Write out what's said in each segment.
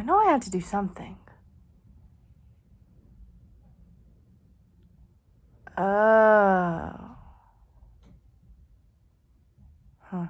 I know I had to do something. Oh. Huh.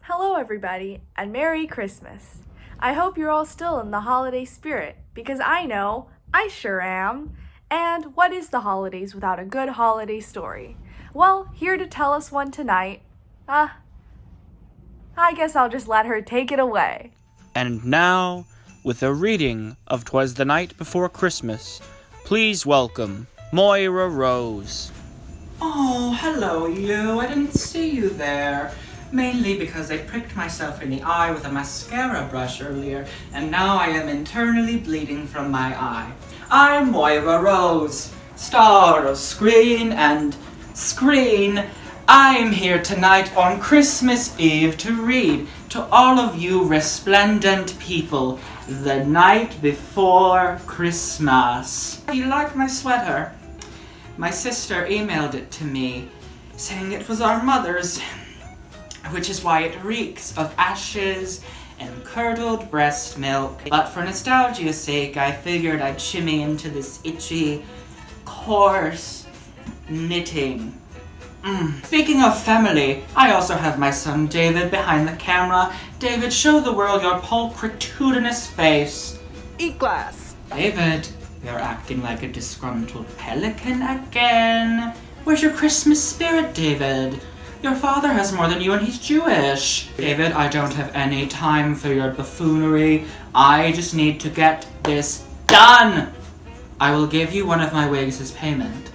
Hello, everybody, and Merry Christmas. I hope you're all still in the holiday spirit, because I know I sure am. And what is the holidays without a good holiday story? Well, here to tell us one tonight, I guess I'll just let her take it away. And now, with a reading of 'Twas the Night Before Christmas, please welcome Moira Rose. Oh, hello you. I didn't see you there. Mainly because I pricked myself in the eye with a mascara brush earlier, and now I am internally bleeding from my eye. I'm Moira Rose, star of Screen and Screen. I'm here tonight on Christmas Eve to read to all of you resplendent people, The Night Before Christmas. You like my sweater? My sister emailed it to me, saying it was our mother's, which is why it reeks of ashes and curdled breast milk. But for nostalgia's sake, I figured I'd shimmy into this itchy, coarse knitting. Speaking of family, I also have my son David behind the camera. David, show the world your pulchritudinous face. Eat glass. David, you're acting like a disgruntled pelican again. Where's your Christmas spirit, David? Your father has more than you and he's Jewish. David, I don't have any time for your buffoonery. I just need to get this done. I will give you one of my wigs as payment.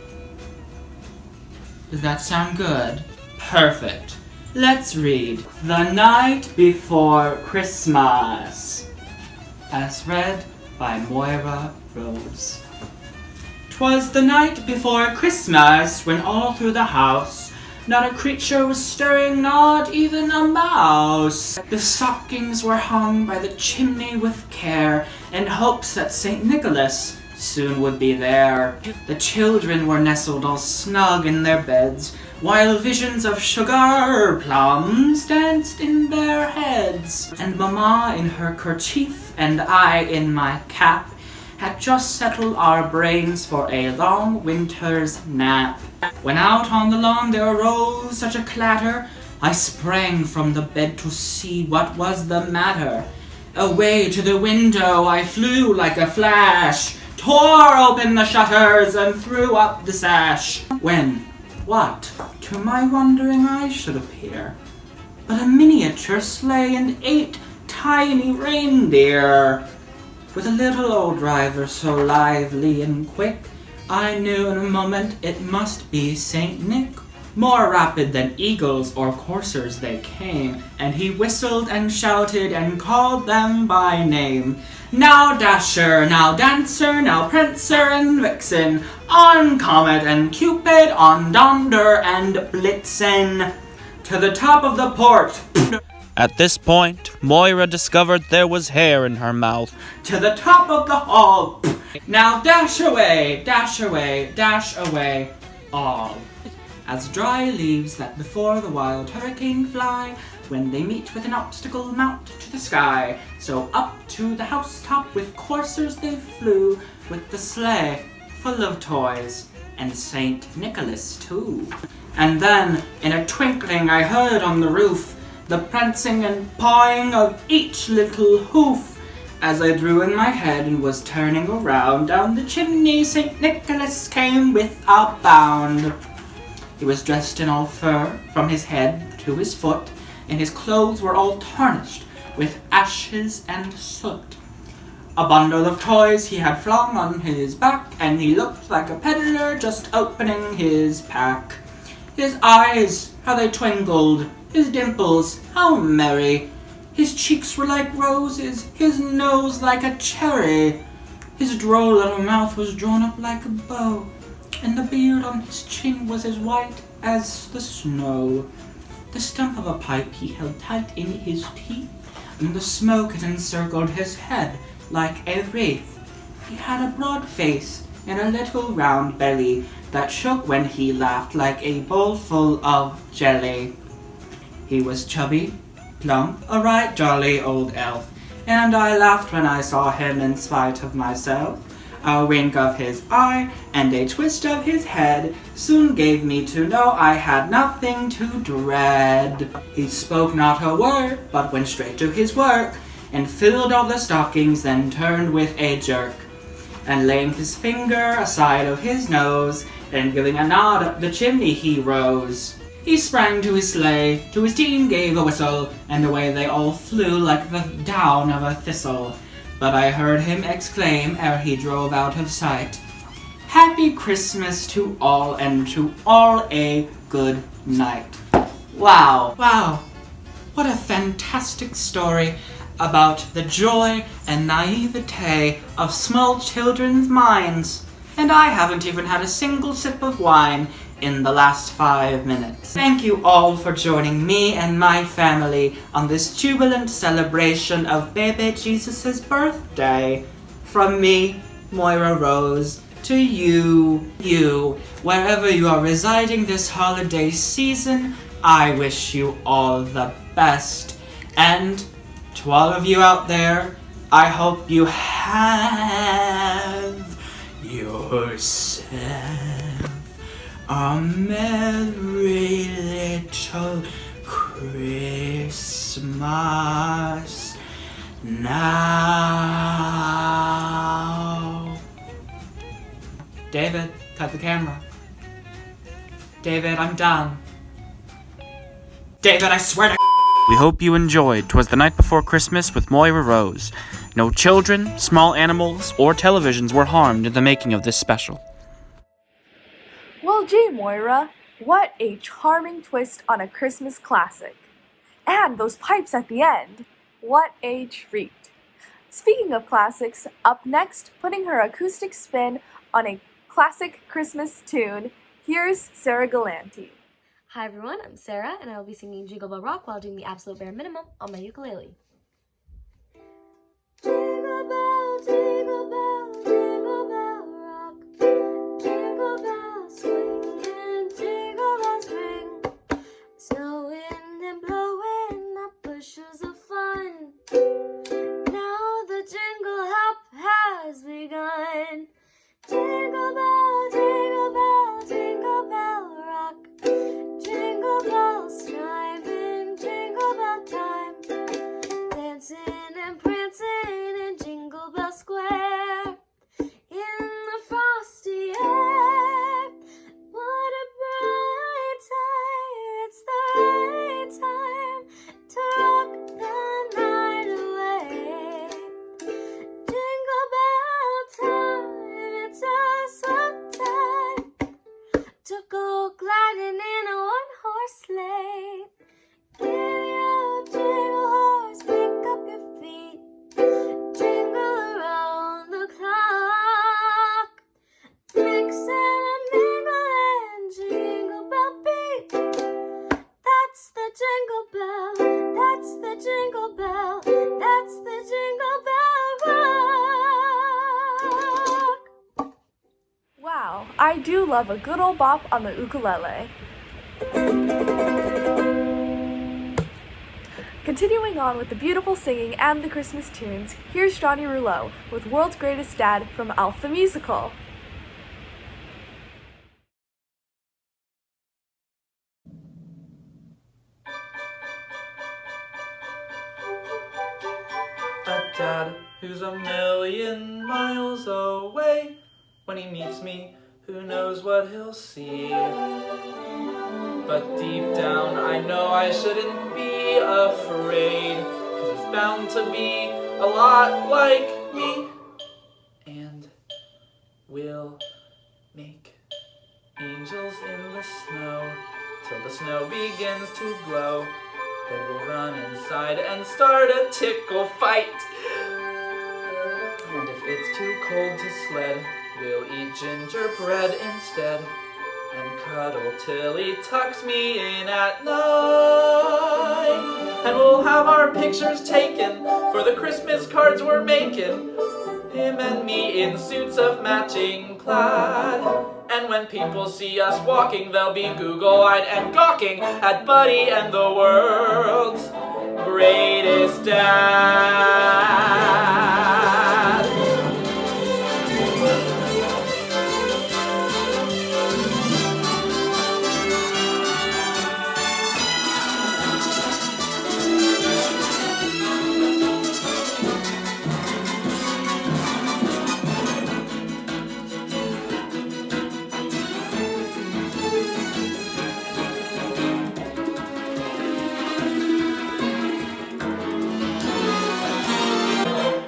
Does that sound good? Perfect. Let's read The Night Before Christmas, as read by Moira Rose. 'Twas the night before Christmas, when all through the house not a creature was stirring, not even a mouse. The stockings were hung by the chimney with care, in hopes that St. Nicholas soon would be there. The children were nestled all snug in their beds, while visions of sugar plums danced in their heads. And Mamma in her kerchief, and I in my cap, had just settled our brains for a long winter's nap. When out on the lawn there arose such a clatter, I sprang from the bed to see what was the matter. Away to the window I flew like a flash, tore open the shutters and threw up the sash. When, what, to my wondering eyes should appear, but a miniature sleigh and 8 tiny reindeer. With a little old driver so lively and quick, I knew in a moment it must be Saint Nick. More rapid than eagles or coursers they came, and he whistled and shouted and called them by name. Now Dasher, now Dancer, now Prancer and Vixen, on Comet and Cupid, on Donder and Blitzen, to the top of the port. At this point, Moira discovered there was hair in her mouth. To the top of the hall. Now dash away, dash away, dash away, all. As dry leaves that before the wild hurricane fly, when they meet with an obstacle mount to the sky, so up to the housetop with coursers they flew, with the sleigh full of toys, and Saint Nicholas too. And then, in a twinkling I heard on the roof the prancing and pawing of each little hoof. As I drew in my head and was turning around, down the chimney St. Nicholas came with a bound. He was dressed in all fur, from his head to his foot, and his clothes were all tarnished with ashes and soot. A bundle of toys he had flung on his back, and he looked like a peddler just opening his pack. His eyes, how they twinkled, his dimples, how merry. His cheeks were like roses, his nose like a cherry. His droll little mouth was drawn up like a bow, and the beard on his chin was as white as the snow. The stump of a pipe he held tight in his teeth, and the smoke had encircled his head like a wreath. He had a broad face and a little round belly that shook when he laughed like a bowl full of jelly. He was chubby, plump, a right jolly old elf, and I laughed when I saw him in spite of myself. A wink of his eye and a twist of his head soon gave me to know I had nothing to dread. He spoke not a word, but went straight to his work, and filled all the stockings, then turned with a jerk, and laying his finger aside of his nose, and giving a nod up the chimney he rose. He sprang to his sleigh, to his team gave a whistle, and away they all flew like the down of a thistle. But I heard him exclaim ere he drove out of sight, "Happy Christmas to all, and to all a good night." Wow, what a fantastic story about the joy and naivete of small children's minds. And I haven't even had a single sip of wine in the last 5 minutes. Thank you all for joining me and my family on this jubilant celebration of baby Jesus' birthday. From me, Moira Rose, to you, wherever you are residing this holiday season, I wish you all the best. And to all of you out there, I hope you have yourself a merry little Christmas now. David, cut the camera. David, I'm done. David, I swear to We hope you enjoyed 'Twas the Night Before Christmas with Moira Rose. No children, small animals, or televisions were harmed in the making of this special. Well, gee, Moira, what a charming twist on a Christmas classic. And those pipes at the end, what a treat. Speaking of classics, up next, putting her acoustic spin on a classic Christmas tune, here's Sarah Giulianti. Hi everyone, I'm Sarah, and I will be singing Jingle Bell Rock while doing the absolute bare minimum on my ukulele. Jingle bell, jingle bell, jingle bell rock. Jingle bells swing and jingle bells ring. Snowing and blowing up bushels of fun. Now the jingle hop has begun. Jingle bell, jingle bell, jingle bell rock. Jingle bells chiming, jingle bell time. Dancing and prancing in Jingle Bell Square. In the frosty air. What a bright time, it's the right time to rock the night away. Jingle bell time, it's a swell time to go gliding in a one-horse sleigh. Giddy up, jingle horse, pick up your feet. Jingle around the clock. Mix and mingle and jingle bell beat. That's the jingle bell, that's the jingle bell, that's the jingle bell rock. Wow, I do love a good old bop on the ukulele. Continuing on with the beautiful singing and the Christmas tunes, here's Johnny Rouleau with World's Greatest Dad from Elf the Musical. A dad who's a million miles away. When he meets me, who knows what he'll see. But deep down I know I shouldn't be afraid, 'cause he's bound to be a lot like me. And we'll make angels in the snow till the snow begins to glow. Then we'll run inside and start a tickle fight. And if it's too cold to sled, we'll eat gingerbread instead, and cuddle till he tucks me in at night. And we'll have our pictures taken for the Christmas cards we're making, him and me in suits of matching plaid. And when people see us walking, they'll be Google-eyed and gawking at Buddy and the world's greatest dad.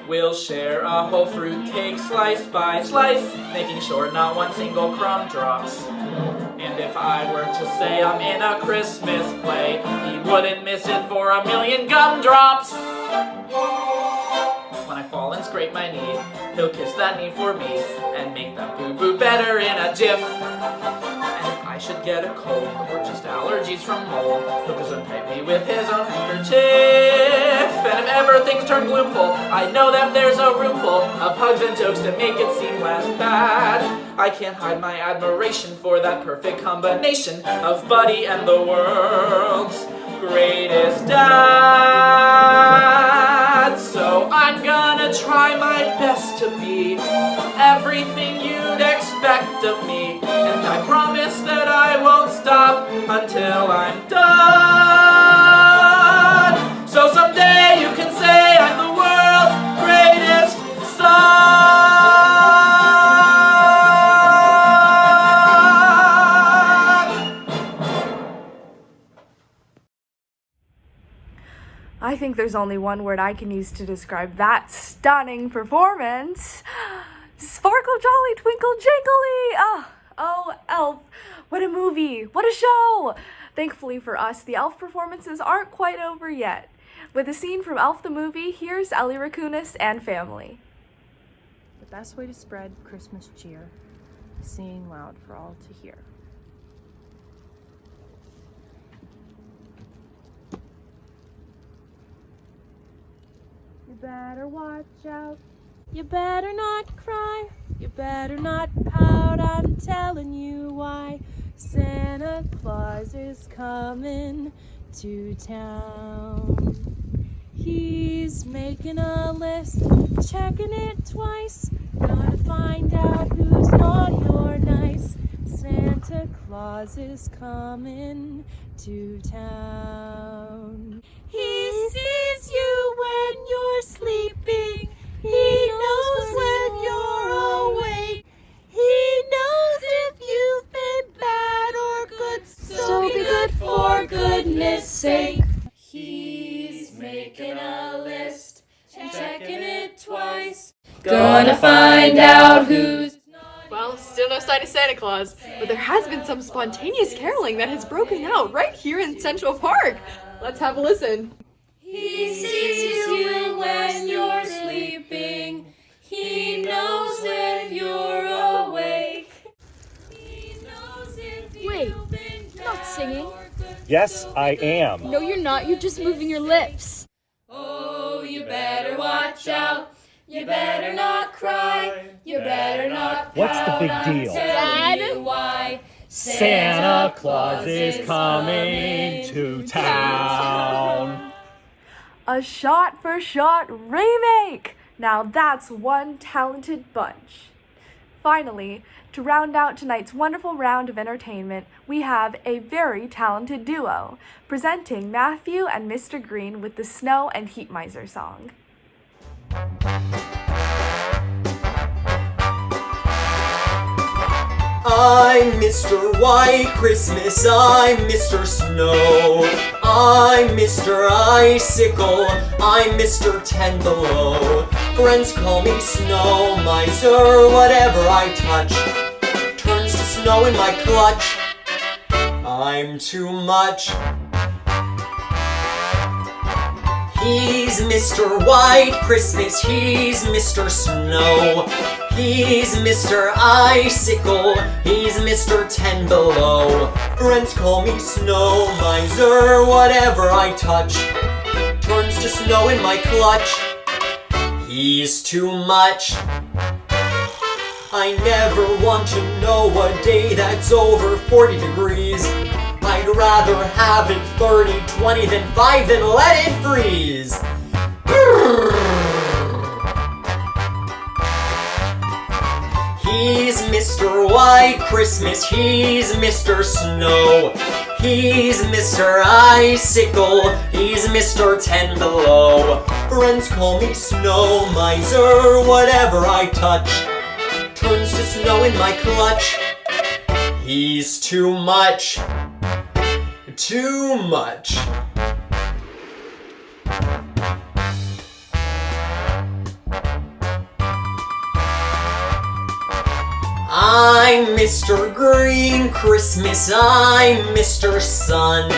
We'll share a whole fruit cake slice by slice, making sure not one single crumb drops. And if I were to say I'm in a Christmas play, he wouldn't miss it for a million gumdrops. When I fall and scrape my knee, he'll kiss that knee for me and make the boo-boo better in a jiff. And if I should get a cold or just allergies from mold, he'll disinfect me with his own handkerchief. And if ever things turn gloomful, I know that there's a room full of hugs and jokes to make it seem less bad. I can't hide my admiration for that perfect combination of Buddy and the world's greatest dad. So I'm gonna try my best to be everything you'd expect of me, and I promise that I won't stop until I'm done. So someday you can say I'm the world's greatest son. I think there's only one word I can use to describe that stunning performance. Sparkle, jolly, twinkle, jingly! Oh, Elf. What a movie. What a show! Thankfully for us, the Elf performances aren't quite over yet. With a scene from Elf the movie, here's Ellie, Racunas, and family. The best way to spread Christmas cheer is singing loud for all to hear. You better watch out. You better not cry. You better not pout. I'm telling you why. Santa Claus is coming to town. He's making a list, checking it twice. Gotta find out who's naughty or nice. Santa Claus is coming to town. He sees you when you're sleeping. He knows when you're awake. He knows if you've been bad or good. So be good for goodness sake. He's making a list, checking it twice. Gonna find out who's. Well, still no sign of Santa Claus, but there has been some spontaneous caroling that has broken out right here in Central Park. Let's have a listen. He sees you when you're sleeping. He knows when you're awake. He knows if you've been not singing. Yes, I am. No, you're not. You're just moving your lips. Oh, you better watch out. You better not cry. You better not What's the big pout. deal? I'm telling you why. Santa Claus is coming to town. A shot-for-shot remake! Now that's one talented bunch. Finally, to round out tonight's wonderful round of entertainment, we have a very talented duo, presenting Matthew and Mr. Green with the Snow and Heat Miser song. I'm Mr. White Christmas, I'm Mr. Snow, I'm Mr. Icicle, I'm Mr. 10 Below. Friends call me Snow Miser, whatever I touch turns to snow in my clutch. I'm too much. He's Mr. White Christmas, he's Mr. Snow, he's Mr. Icicle, he's Mr. 10 Below. Friends call me Snow Miser, whatever I touch turns to snow in my clutch. He's too much. I never want to know a day that's over 40 degrees. I'd rather have it 30-20 than 5 than let it freeze. He's Mr. White Christmas, he's Mr. Snow. He's Mr. Icicle, he's Mr. 10 Below. Friends call me Snow Miser, whatever I touch turns to snow in my clutch. He's too much. Too much. I'm Mr. Green Christmas, I'm Mr. Sun.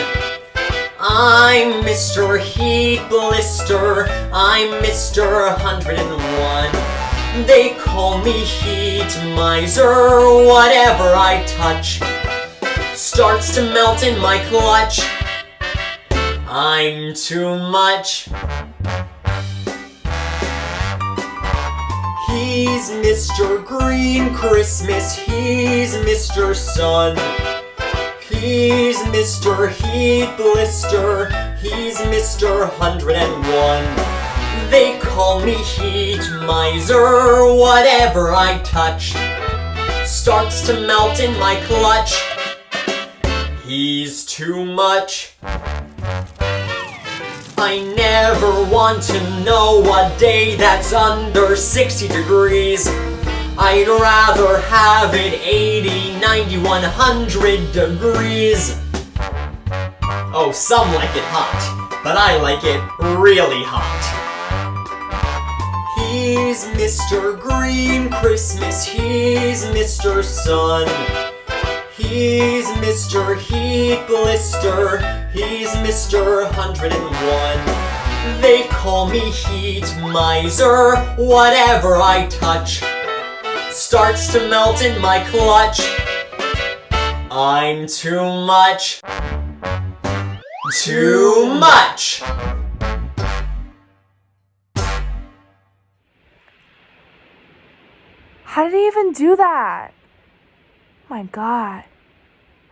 I'm Mr. Heat Blister, I'm Mr. 101. They call me Heat Miser, whatever I touch starts to melt in my clutch. I'm too much. He's Mr. Green Christmas, he's Mr. Sun. He's Mr. Heat Blister, he's Mr. 101. They call me Heat Miser, whatever I touch starts to melt in my clutch. He's too much. I never want to know a day that's under 60 degrees. I'd rather have it 80, 90, 100 degrees. Oh, some like it hot, but I like it really hot. He's Mr. Green Christmas, he's Mr. Sun. He's Mr. Heat Blister, he's Mr. 101. They call me Heat Miser, whatever I touch starts to melt in my clutch. I'm too much. Too much. How did he even do that? My God.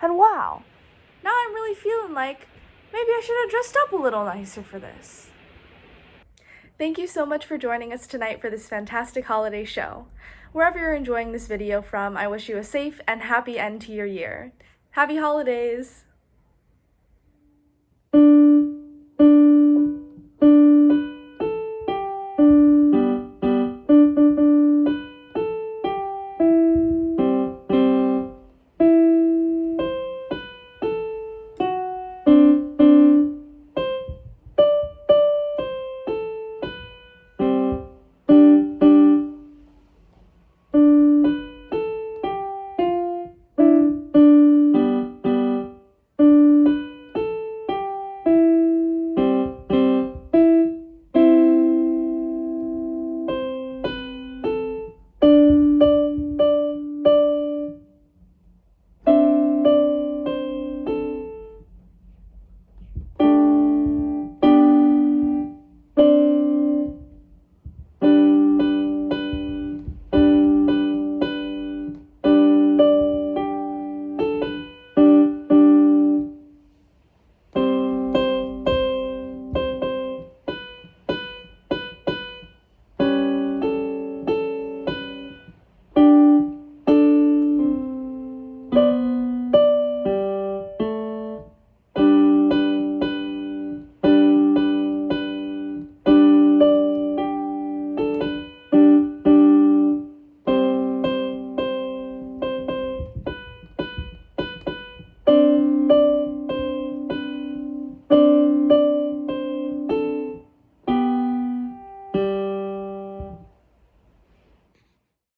And wow, now I'm really feeling like maybe I should have dressed up a little nicer for this. Thank you so much for joining us tonight for this fantastic holiday show. Wherever you're enjoying this video from, I wish you a safe and happy end to your year. Happy holidays!